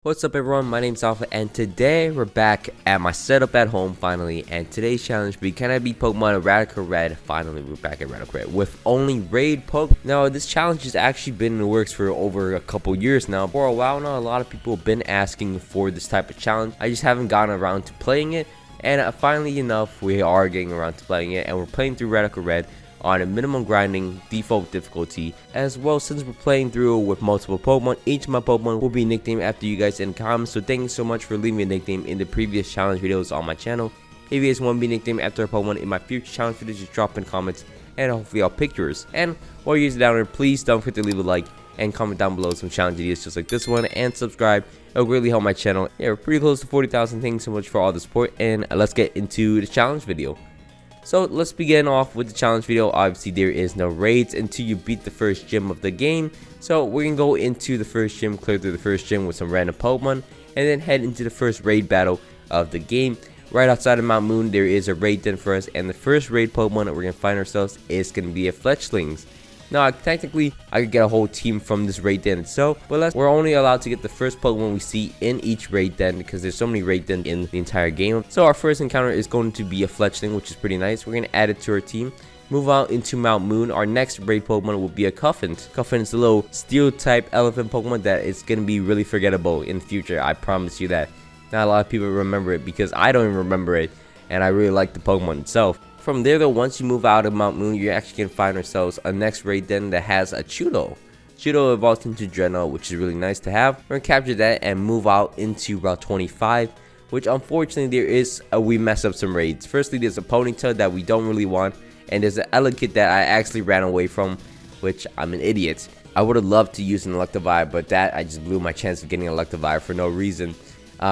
What's up everyone, my name's Alpha and today we're back at my setup at home finally, and today's challenge will be can I beat Pokemon Radical Red. Finally we're back at Radical Red with only raid Poke. Now this challenge has actually been in the works for over a couple years now. For a while now, a lot of people have been asking for this type of challenge. I just haven't gotten around to playing it, and finally enough we are getting around to playing it, and we're playing through Radical Red on a minimum grinding default difficulty. As well, since we're playing through with multiple Pokemon, each of my Pokemon will be nicknamed after you guys in comments. So thank you so much for leaving a nickname in the previous challenge videos on my channel. If you guys want to be nicknamed after a Pokemon in my future challenge videos, just drop in comments and hopefully I'll pick yours. And while you're down there, please don't forget to leave a like and comment down below some challenge videos just like this one, and subscribe. It'll really help my channel. Yeah, we're pretty close to 40,000. Thanks so much for all the support, and let's get into the challenge video. So let's begin off with the challenge video. Obviously there is no raids until you beat the first gym of the game. So we're gonna go into the first gym, clear through the first gym with some random Pokemon, and then head into the first raid battle of the game. Right outside of Mount Moon there is a raid den for us, and the first raid Pokemon that we're gonna find ourselves is gonna be a Fletchlings. Now technically I could get a whole team from this raid den itself, but we're only allowed to get the first Pokemon we see in each raid den because there's so many raid dens in the entire game. So our first encounter is going to be a Fletchling, which is pretty nice. We're going to add it to our team. Move out into Mount Moon. Our next raid Pokemon will be a Cuffant. Cuffant is a little steel type elephant Pokemon that is going to be really forgettable in the future. I promise you that. Not a lot of people remember it because I don't even remember it, and I really like the Pokemon itself. From there though, once you move out of Mount Moon, you're actually going to find ourselves a next raid den that has a Chudo. Chudo evolves into Dreadnought, which is really nice to have. We're going to capture that and move out into Route 25, which unfortunately we mess up some raids. Firstly, there's a Ponyta that we don't really want, and there's an Elekid that I actually ran away from, which I'm an idiot. I would have loved to use an Electivire, but that I just blew my chance of getting an Electivire for no reason.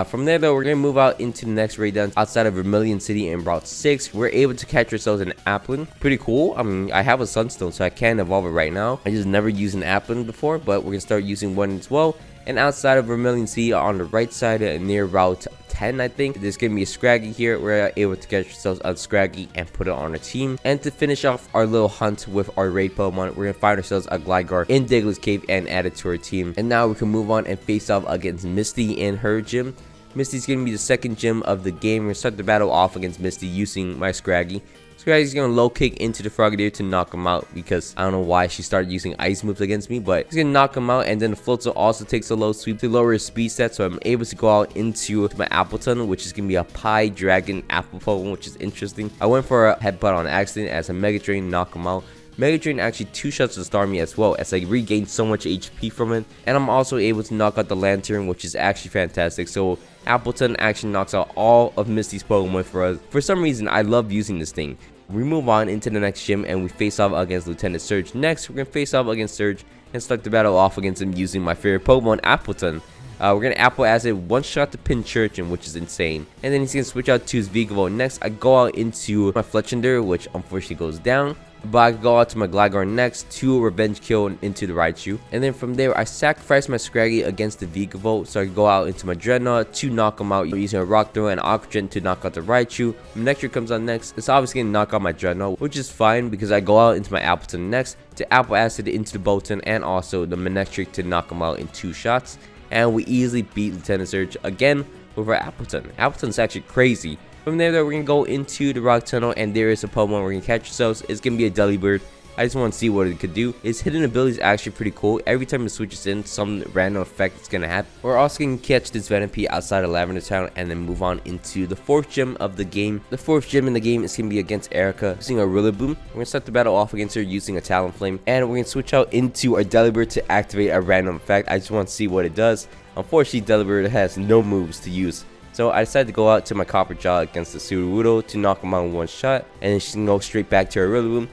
From there though, we're going to move out into the next raid den outside of Vermilion City in Route 6. We're able to catch ourselves an Applin. Pretty cool. I mean, I have a Sunstone, so I can evolve it right now. I just never used an Applin before, but we're going to start using one as well. And outside of Vermilion City on the right side near Route 10, I think, there's going to be a Scraggy here. We're able to catch ourselves a Scraggy and put it on our team. And to finish off our little hunt with our raid Pokemon, we're going to find ourselves a Gligar in Diglett Cave and add it to our team. And now we can move on and face off against Misty in her gym. Misty's going to be the second gym of the game. We're going to start the battle off against Misty using my Scraggy. Scraggy's going to low kick into the Frogadier to knock him out because I don't know why she started using ice moves against me, but he's going to knock him out. And then the Floatzel also takes a low sweep to lower his speed stat, so I'm able to go out into my Appleton, which is going to be a Pie Dragon Apple Pokemon, which is interesting. I went for a headbutt on accident as a Mega Drain knock him out. Mega Drain actually two-shots to Starmie as well, as I regained so much HP from it. And I'm also able to knock out the Lantern, which is actually fantastic. So Appleton actually knocks out all of Misty's Pokemon for us. For some reason, I love using this thing. We move on into the next gym and we face off against Lieutenant Surge. Next, we're going to face off against Surge and start the battle off against him using my favorite Pokemon, Appleton. We're going to Apple Acid, one shot to Pinchurchin, which is insane. And then he's going to switch out to his Vigavolt. Next, I go out into my Fletchinder, which unfortunately goes down. But I go out to my Gligar next to Revenge Kill into the Raichu. And then from there, I sacrifice my Scraggy against the Vigavolt, so I go out into my Dreadnought to knock him out using a Rock Throw and Oxygen to knock out the Raichu. Manectric comes on next. It's obviously going to knock out my Dreadnought, which is fine because I go out into my Appleton next to Apple Acid into the Bolton and also the Manectric to knock him out in 2 shots. And we easily beat Lieutenant Surge again with our Appleton. Appleton's actually crazy. From there though, we're going to go into the rock tunnel and there is a Pokemon we're going to catch ourselves. It's going to be a Delibird. I just want to see what it could do. Its hidden ability is actually pretty cool. Every time it switches in, some random effect is going to happen. We're also going to catch this Venipede outside of Lavender Town and then move on into the 4th gym of the game. The 4th gym in the game is going to be against Erika using a Rillaboom. We're going to start the battle off against her using a Talonflame. And we're going to switch out into our Delibird to activate a random effect. I just want to see what it does. Unfortunately, Delibird has no moves to use. So I decided to go out to my Copper Jaw against the Sudowoodo to knock him out in 1 shot. And then she can go straight back to her Rillaboom.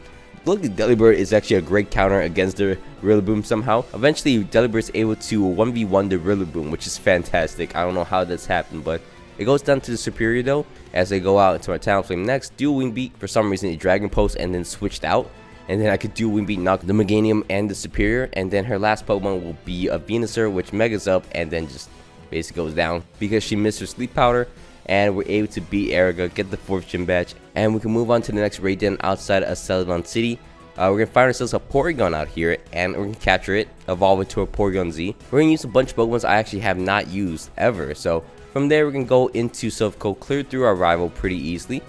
Look, Delibird is actually a great counter against the Rillaboom somehow. Eventually, Delibird is able to 1v1 the Rillaboom, which is fantastic. I don't know how this happened, but it goes down to the Superior though. As I go out into my Talonflame next, do Wing Beat. For some reason, it Dragon Pulse and then switched out. And then I could do Wing Beat, knock the Meganium and the Superior. And then her last Pokemon will be a Venusaur, which Megas up and then just basically goes down because she missed her Sleep Powder. And we're able to beat Erika, get the 4th gym badge, and we can move on to the next raid den outside of Cerulean City. We're gonna find ourselves a Porygon out here, and we're gonna capture it, evolve it to a Porygon Z. We're gonna use a bunch of Pokemons I actually have not used ever. So from there, we can go into Silph, clear through our rival pretty easily,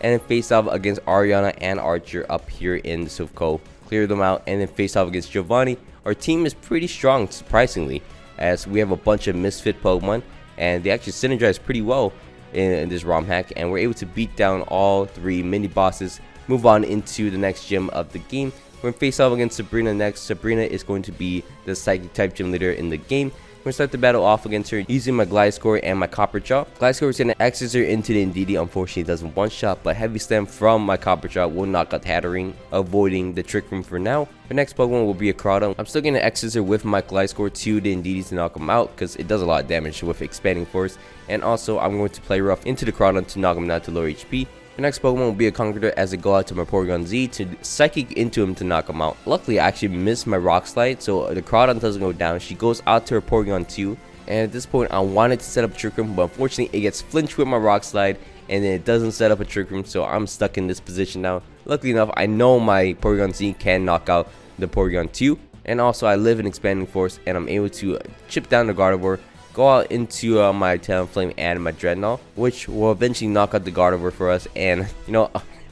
and then face off against Ariana and Archer up here in the Silph, clear them out, and then face off against Giovanni. Our team is pretty strong, surprisingly, as we have a bunch of misfit Pokemon, and they actually synergize pretty well in this ROM hack, and we're able to beat down all 3 mini bosses. Move on into the next gym of the game. We're going to face off against Sabrina next. Sabrina is going to be the psychic type gym leader in the game. We're going to start the battle off against her using my Gliscor and my Copper Jaw. Gliscor is going to access her into the Indeedee. Unfortunately, it doesn't one shot, but Heavy Slam from my Copper Jaw will knock out Hatterene, avoiding the Trick Room for now. The next Pokemon will be a Crowdon. I'm still going to access her with my Gliscor to the Indeedee to knock him out, because it does a lot of damage with Expanding Force. And also, I'm going to play rough into the Crowdon to knock him down to lower HP. The next Pokemon will be a Conkeldurr as I go out to my Porygon Z to Psychic into him to knock him out. Luckily, I actually missed my Rock Slide, so the Crowdon doesn't go down. She goes out to her Porygon 2, and at this point, I wanted to set up a Trick Room, but unfortunately, it gets flinched with my Rock Slide, and then it doesn't set up a Trick Room, so I'm stuck in this position now. Luckily enough, I know my Porygon Z can knock out the Porygon 2, and also I live in Expanding Force, and I'm able to chip down the Gardevoir, go out into my Talonflame and my Dreadnought, which will eventually knock out the Gardevoir for us. And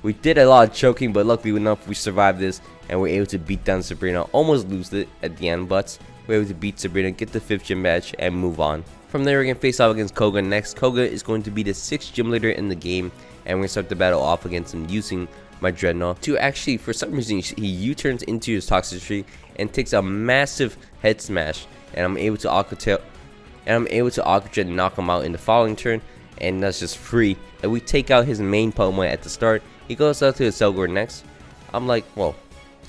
we did a lot of choking, but luckily enough we survived this, and we're able to beat down Sabrina. Almost lose it at the end, but we're able to beat Sabrina, get the 5th gym badge, and move on. From there, we're going to face off against Koga next. Koga is going to be the 6th gym leader in the game, and we're going to start the battle off against him using my Dreadnought to actually, for some reason, he U-turns into his Toxicity and takes a massive head smash, and I'm able to Aqua Jet and knock him out in the following turn, and that's just free. And we take out his main Pokemon at the start. He goes out to his Selgor next. I'm like, well,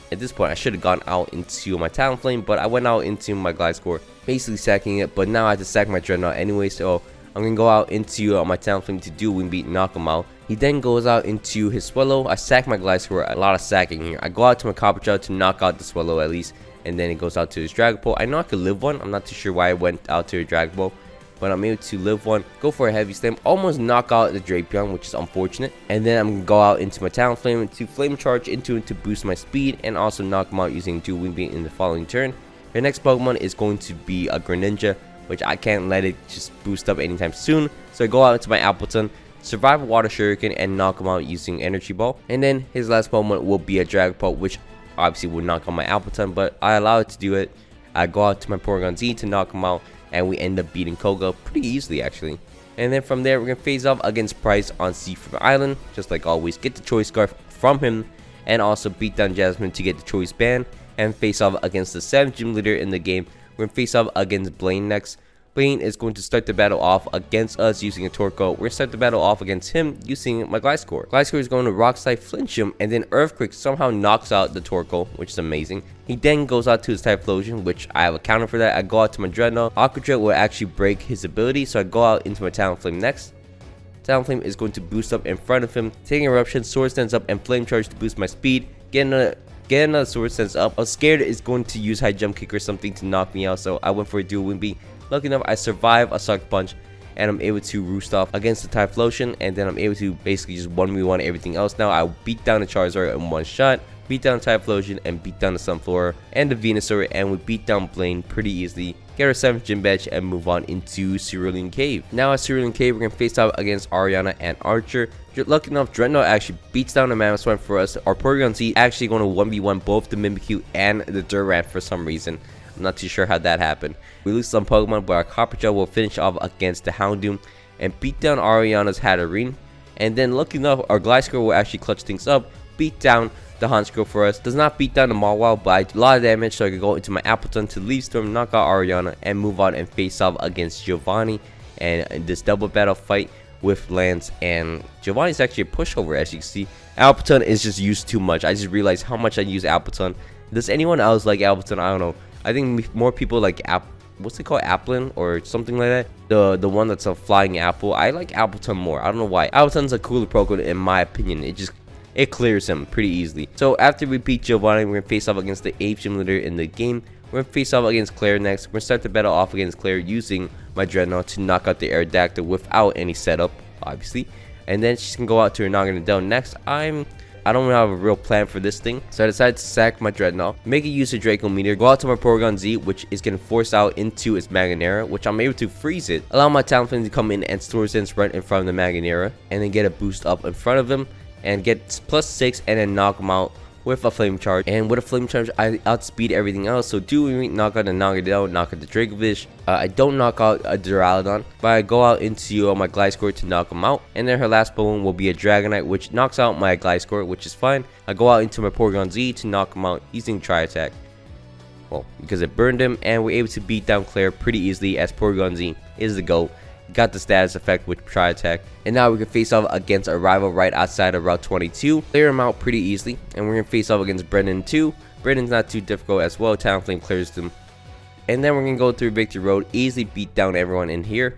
at this point I should have gone out into my Talonflame, but I went out into my Gliscor, basically sacking it, but now I have to sack my Dreadnought anyway, so I'm going to go out into my Talonflame to do Wind Beat and knock him out. He then goes out into his Swallow. I sack my Gliscor, a lot of sacking here. I go out to my Copper Jaw to knock out the Swallow at least, and then it goes out to his Dragapult. I know I could live one. I'm not too sure why I went out to a Dragapult, but I'm able to live one, go for a Heavy Slam, almost knock out the Drapion, which is unfortunate. And then I'm going to go out into my Talonflame to Flame Charge into it to boost my speed, and also knock him out using Dual Wing Beat in the following turn. The next Pokemon is going to be a Greninja, which I can't let it just boost up anytime soon. So I go out into my Appleton, survive a Water Shuriken, and knock him out using Energy Ball. And then his last Pokemon will be a Dragapult, which obviously would knock on my Appleton, but I allow it to do it. I go out to my Porygon Z to knock him out, and we end up beating Koga pretty easily actually. And then from there, we're going to face off against Price on Seaford Island, just like always. Get the Choice Scarf from him, and also beat down Jasmine to get the Choice Band, and face off against the 7th gym leader in the game. We're going to face off against Blaine next. Blaine is going to start the battle off against us using a Torkoal. We're going to start the battle off against him using my Gliscor. Gliscor is going to Rock Slide, flinch him, and then Earthquake somehow knocks out the Torkoal, which is amazing. He then goes out to his Typhlosion, which I have a counter for that. I go out to my Dreadnought. Aqua Jet will actually break his ability, so I go out into my Talonflame next. Talonflame is going to boost up in front of him, taking Eruption, Sword Stance up, and Flame Charge to boost my speed. Get another Sword Stance up. I was scared it's going to use High Jump Kick or something to knock me out, so I went for a Dual Wind Beat. Lucky enough, I survive a Sucker Punch, and I'm able to roost off against the Typhlosion, and then I'm able to basically just 1v1 everything else. Now I beat down the Charizard in one shot, beat down the Typhlosion, and beat down the Sunflower and the Venusaur, and we beat down Blaine pretty easily. Get our 7th gym badge and move on into Cerulean Cave. Now at Cerulean Cave, we're going to face off against Ariana and Archer. Lucky enough, Dreadnought actually beats down the Mammoth for us. Our Porygon Z actually going to 1v1 both the Mimikyu and the Durant for some reason. I'm not too sure how that happened. We lose some Pokemon, but our Copper Jaw will finish off against the Houndoom and beat down Ariana's Hatterene. And then, lucky enough, our Gliscor will actually clutch things up, beat down the Honchkrow for us. Does not beat down the Mawile, but I do a lot of damage, so I can go into my Appleton to Leaf Storm, knock out Ariana, and move on and face off against Giovanni. And in this double battle fight with Lance, and Giovanni's actually a pushover, as you can see. Appleton is just used too much. I just realized how much I use Appleton. Does anyone else like Appleton? I don't know. I think more people like what's it called, Applin or something like that, the one that's a flying apple. I like Appleton more. I don't know why. Appleton's a cooler Pokemon in my opinion. It clears him pretty easily. So after we beat Giovanni, we're gonna face off against the 8th gym leader in the game. We're gonna face off against Claire next. We're gonna start the battle off against Claire using my Dreadnought to knock out the Aerodactyl without any setup, obviously. And then she's gonna go out to her Naganadel next. I I don't have a real plan for this thing, so I decided to sack my Dreadnought, make it use a Draco Meteor, go out to my Porygon Z, which is getting forced out into its Magnera, which I'm able to freeze it, allow my Talonflame to come in and Sword Dance right in front of the Magnera, and then get a boost up in front of him, and get +6 and then knock him out with a Flame Charge. And with a Flame Charge, I outspeed everything else. So do knock out the Nagadeo, knock out the Dracovish. I don't knock out a Duraludon, but I go out into my Gliscor to knock him out. And then her last Pokemon will be a Dragonite, which knocks out my Gliscor, which is fine. I go out into my Porygon Z to knock him out using Tri Attack. Well, because it burned him, and we're able to beat down Claire pretty easily, as Porygon Z is the GOAT. Got the status effect with Tri Attack, and now we can face off against a rival right outside of Route 22. Clear him out pretty easily, and we're gonna face off against Brendan too. Brendan's not too difficult as well. Talonflame clears them, and then we're gonna go through Victory Road, easily beat down everyone in here.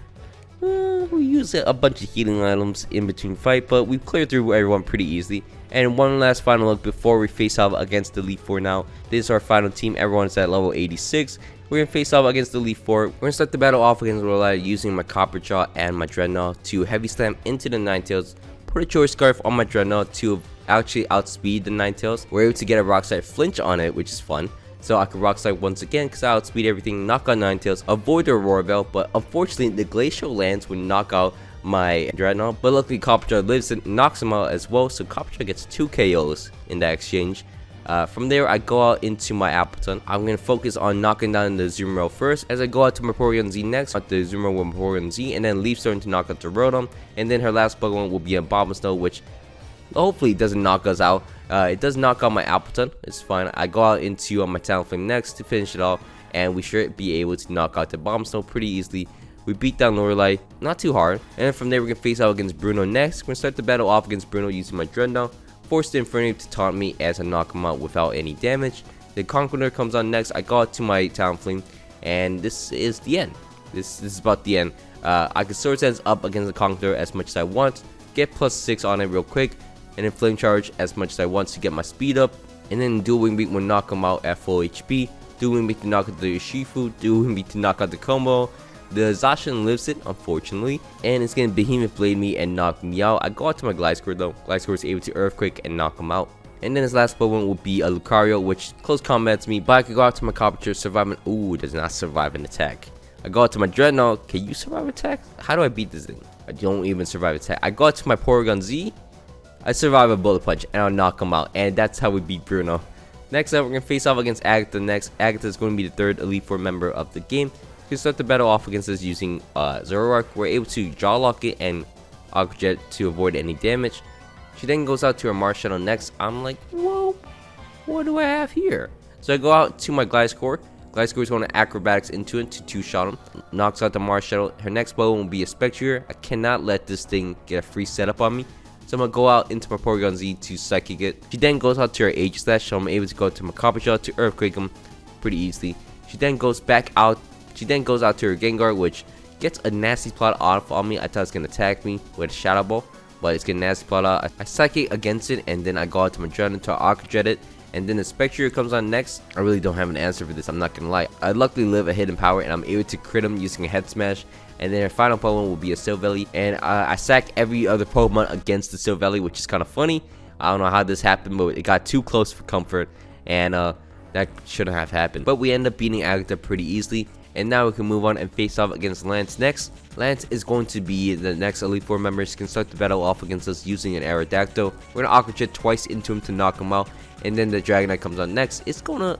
We use a bunch of healing items in between fight, but we cleared through everyone pretty easily. And one last final look before we face off against the Elite Four. Now this is our final team. Everyone's at level 86. We're going to face off against the Elite Four. We're going to start the battle off against Rolai using my Copper Jaw and my Dreadnought to Heavy Slam into the Ninetales. Put a Choice Scarf on my Dreadnought to actually outspeed the Ninetales. We're able to get a Rock Slide Flinch on it, which is fun. So I can Rock Slide once again because I outspeed everything, knock out Ninetales, avoid the Aurora Veil. But unfortunately, the Glacial Lance would knock out my Dreadnought. But luckily, Copper Jaw lives and knocks him out as well. So Copper Jaw gets 2 KOs in that exchange. From there, I go out into my Appleton. I'm going to focus on knocking down the Azumarill first, as I go out to my Porygon Z next, out the Azumarill with my Porygon Z, and then Leaf Storm to knock out the Rotom, and then her last Pokemon will be a Bombsnow, which hopefully doesn't knock us out. It does knock out my Appleton, it's fine. I go out into my Talonflame next to finish it off, and we should be able to knock out the Bombsnow pretty easily. We beat down Lorelei, not too hard, and then from there we're going to face out against Bruno next. We're going to start the battle off against Bruno using my Dreadnought. Force the Infernape to taunt me as I knock him out without any damage. The Conqueror comes on next. I go out to my Talonflame, and this is the end. This is about the end. I can Sword Dance up against the Conqueror as much as I want, get +6 on it real quick, and then Flame Charge as much as I want to get my speed up, and then Dual Wing Beat will knock him out at full HP. Dual Wing Beat to knock out the Shifu, Dual Wing Beat to knock out the combo. The Zacian lives it, unfortunately, and it's gonna Behemoth Blade me and knock me out. I go out to my Gliscor though. Gliscor is able to Earthquake and knock him out. And then his last Pokemon will be a Lucario, which close combats me, but I can go out to my Copperture, survive an— ooh, does not survive an attack. I go out to my Dreadnought. Can you survive attack? How do I beat this thing? I don't even survive attack. I go out to my Porygon Z. I survive a Bullet Punch, and I'll knock him out, and that's how we beat Bruno. Next up, we're gonna face off against Agatha next. Agatha is going to be the 3rd Elite Four member of the game. We can start the battle off against us using Zoroark. We're able to Jaw Lock it and Aqua Jet to avoid any damage. She then goes out to her Marshadow next. I'm like, whoa, what do I have here? So I go out to my Gliscor. Gliscor is going to Acrobatics into it to 2-shot him. Knocks out the Marshadow. Her next Pokemon will be a Spectrier. I cannot let this thing get a free setup on me. So I'm going to go out into my Porygon Z to Psychic it. She then goes out to her Aegislash, so I'm able to go to my Coppershell to Earthquake him pretty easily. She then goes back out. She then goes out to her Gengar, which gets a nasty plot off on me. I thought it was going to attack me with a Shadow Ball, but it's getting nasty plot out. I Psychic against it, and then I go out to my Dreadnought to Aqua Jet it. And then the Spectrier comes on next. I really don't have an answer for this, I'm not going to lie. I luckily live a hidden power, and I'm able to crit him using a Head Smash. And then her final Pokemon will be a Silvally. And I sack every other Pokemon against the Silvally, which is kind of funny. I don't know how this happened, but it got too close for comfort. And that shouldn't have happened. But we end up beating Agatha pretty easily. And now we can move on and face off against Lance next. Lance is going to be the next Elite Four members. Can start the battle off against us using an Aerodactyl. We're going to Aqua Jet twice into him to knock him out. And then the Dragonite comes on next. It's gonna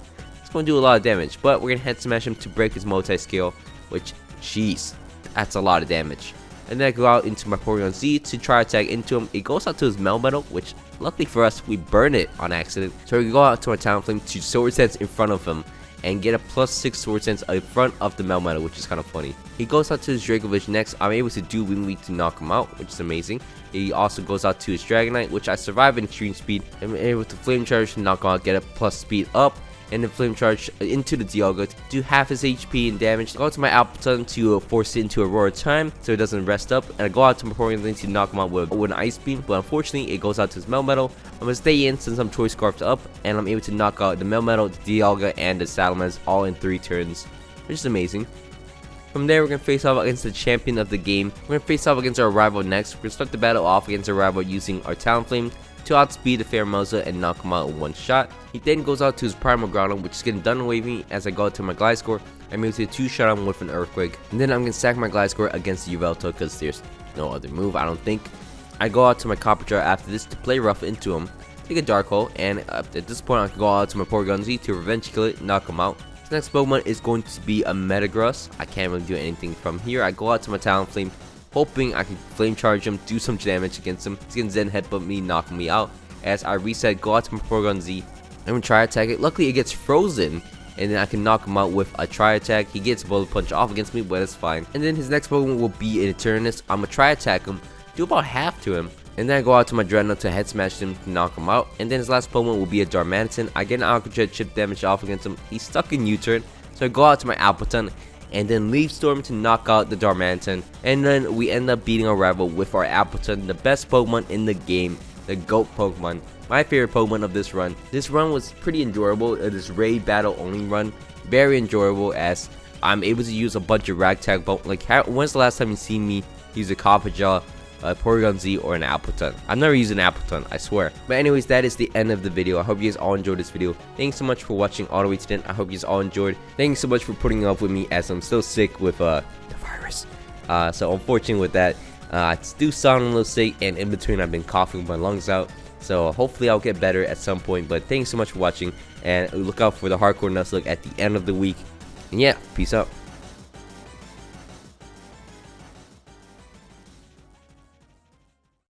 do a lot of damage. But we're going to Head Smash him to break his multi-scale. Which, jeez, that's a lot of damage. And then I go out into my Porygon Z to try attack into him. It goes out to his Melmetal, which luckily for us, we burn it on accident. So we go out to our Talonflame to Sword Dance in front of him and get a +6 Sword Dance in front of the Melmetal, which is kind of funny. He goes out to his Dracovish next. I'm able to do Wing Leap to knock him out, which is amazing. He also goes out to his Dragonite, which I survive in Extreme Speed. I'm able to Flame Charge to knock him out, get a plus speed up, and then Flame Charge into the Dialga to do half his HP and damage. Go out to my Appleton to force it into Aurora Time so it doesn't rest up. And I go out to my Porygon to knock him out with an Ice Beam, but unfortunately it goes out to his Melmetal. I'm going to stay in since I'm Choice Scarfed up, and I'm able to knock out the Melmetal, the Dialga, and the Salamence all in 3 turns, which is amazing. From there, we're going to face off against the champion of the game. We're going to face off against our rival next. We're going to start the battle off against our rival using our Talonflame. to outspeed the Pheromosa and knock him out in one shot. He then goes out to his Primal Groudon, which is getting done away with me. As I go out to my Gliscor, I'm able to 2-shot him with an Earthquake. And then I'm going to stack my Gliscor against the Yveltal because there's no other move, I don't think. I go out to my Copperjar after this to play rough into him, take a Dark Hole, and at this point I can go out to my Porygon-Z to Revenge Kill it, knock him out. This next Pokemon is going to be a Metagross. I can't really do anything from here. I go out to my Talonflame, hoping I can Flame Charge him, do some damage against him. He's going to Zen Headbutt me, knock me out. As I reset, go out to my Porygon-Z, I'm going to try attack it. Luckily it gets frozen, and then I can knock him out with a Tri Attack. He gets Bullet Punch off against me, but it's fine. And then his next Pokemon will be an Eternus. I'm going to Tri Attack him, do about half to him. And then I go out to my Dreadnought to Head Smash him to knock him out. And then his last Pokemon will be a Darmanitan. I get an Aqua Jet chip damage off against him. He's stuck in U-turn. So I go out to my Appleton and then Leaf Storm to knock out the Darmanitan. And then we end up beating our rival with our Appleton, the best Pokemon in the game, the GOAT Pokemon. My favorite Pokemon of this run. This run was pretty enjoyable. This raid battle only run. Very enjoyable as I'm able to use a bunch of Ragtag. Like, when's the last time you seen me use a Copperjaw, a Porygon-Z, or an Appleton? I've never used an Appleton, I swear. But anyways, that is the end of the video. I hope you guys all enjoyed this video. Thanks so much for watching all the way to the end. I hope you guys all enjoyed. Thanks so much for putting up with me as I'm still sick with the virus. So unfortunately with that, I do sound a little sick, and in between I've been coughing my lungs out. So hopefully I'll get better at some point. But thanks so much for watching, and look out for the Hardcore Nuzlocke at the end of the week. And yeah, peace out.